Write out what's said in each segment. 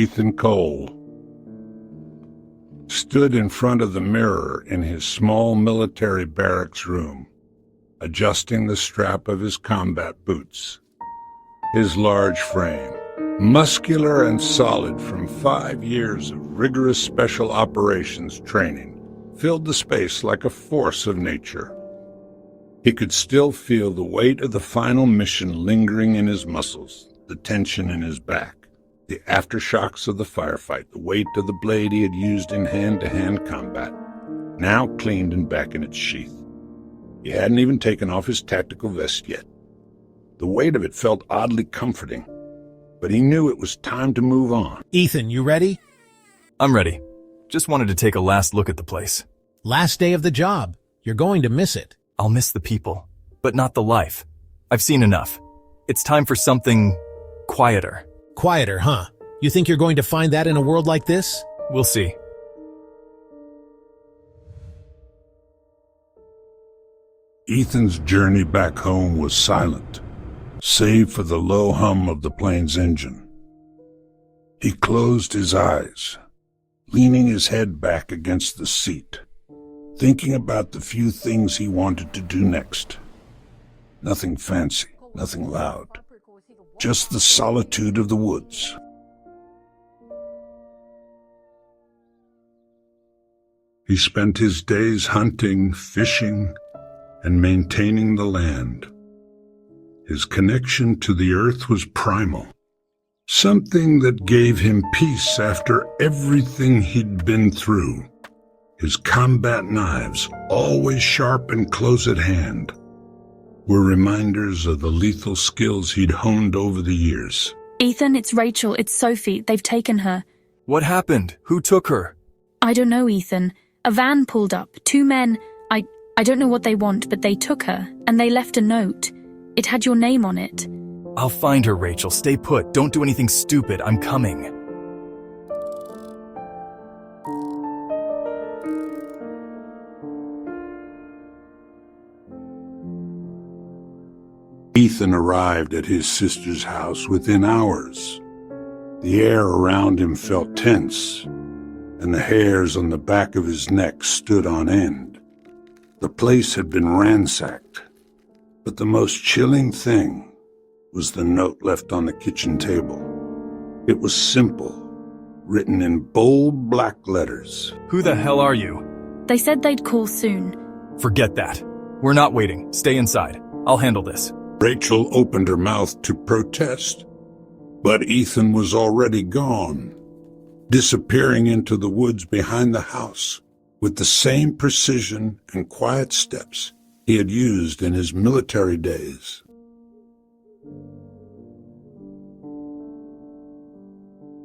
Ethan Cole stood in front of the mirror in his small military barracks room, adjusting the strap of his combat boots. His large frame, muscular and solid from 5 years of rigorous special operations training, filled the space like a force of nature. He could still feel the weight of the final mission lingering in his muscles, the tension in his back, the aftershocks of the firefight, the weight of the blade he had used in hand-to-hand combat, now cleaned and back in its sheath. He hadn't even taken off his tactical vest yet. The weight of it felt oddly comforting, but he knew it was time to move on. Ethan, you ready? I'm ready. Just wanted to take a last look at the place. Last day of the job. You're going to miss it. I'll miss the people, but not the life. I've seen enough. It's time for something quieter. Quieter, huh? You think you're going to find that in a world like this? We'll see. Ethan's journey back home was silent, save for the low hum of the plane's engine. He closed his eyes, leaning his head back against the seat, thinking about the few things he wanted to do next. Nothing fancy, nothing loud, just the solitude of the woods. He spent his days hunting, fishing, and maintaining the land. His connection to the earth was primal, something that gave him peace after everything he'd been through. His combat knives, always sharp and close at hand, were reminders of the lethal skills he'd honed over the years. Ethan, it's Rachel, it's Sophie. They've taken her. What happened? Who took her? I don't know, Ethan. A van pulled up. 2 men. I don't know what they want, but they took her, and they left a note. It had your name on it. I'll find her, Rachel. Stay put. Don't do anything stupid. I'm coming. Ethan arrived at his sister's house within hours. The air around him felt tense, and the hairs on the back of his neck stood on end. The place had been ransacked, but the most chilling thing was the note left on the kitchen table. It was simple, written in bold black letters. Who the hell are you? They said they'd call soon. Forget that. We're not waiting. Stay inside. I'll handle this. Rachel opened her mouth to protest, but Ethan was already gone, disappearing into the woods behind the house with the same precision and quiet steps he had used in his military days.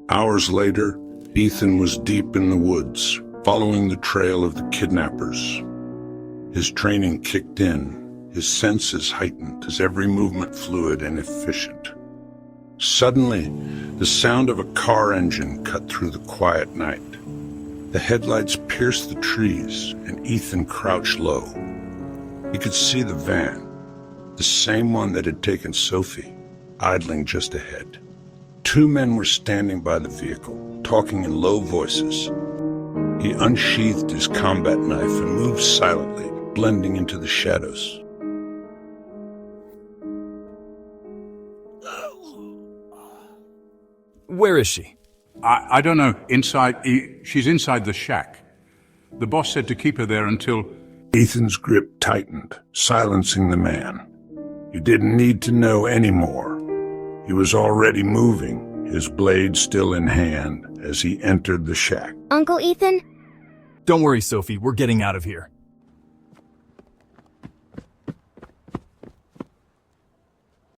Hours later, Ethan was deep in the woods, following the trail of the kidnappers. His training kicked in, his senses heightened, his every movement fluid and efficient. Suddenly, the sound of a car engine cut through the quiet night. The headlights pierced the trees, and Ethan crouched low. He could see the van, the same one that had taken Sophie, idling just ahead. 2 men were standing by the vehicle, talking in low voices. He unsheathed his combat knife and moved silently, blending into the shadows. Where is she? I don't know. She's inside the shack. The boss said to keep her there until... Ethan's grip tightened, silencing the man. He didn't need to know anymore. He was already moving, his blade still in hand, as he entered the shack. Uncle Ethan? Don't worry, Sophie. We're getting out of here.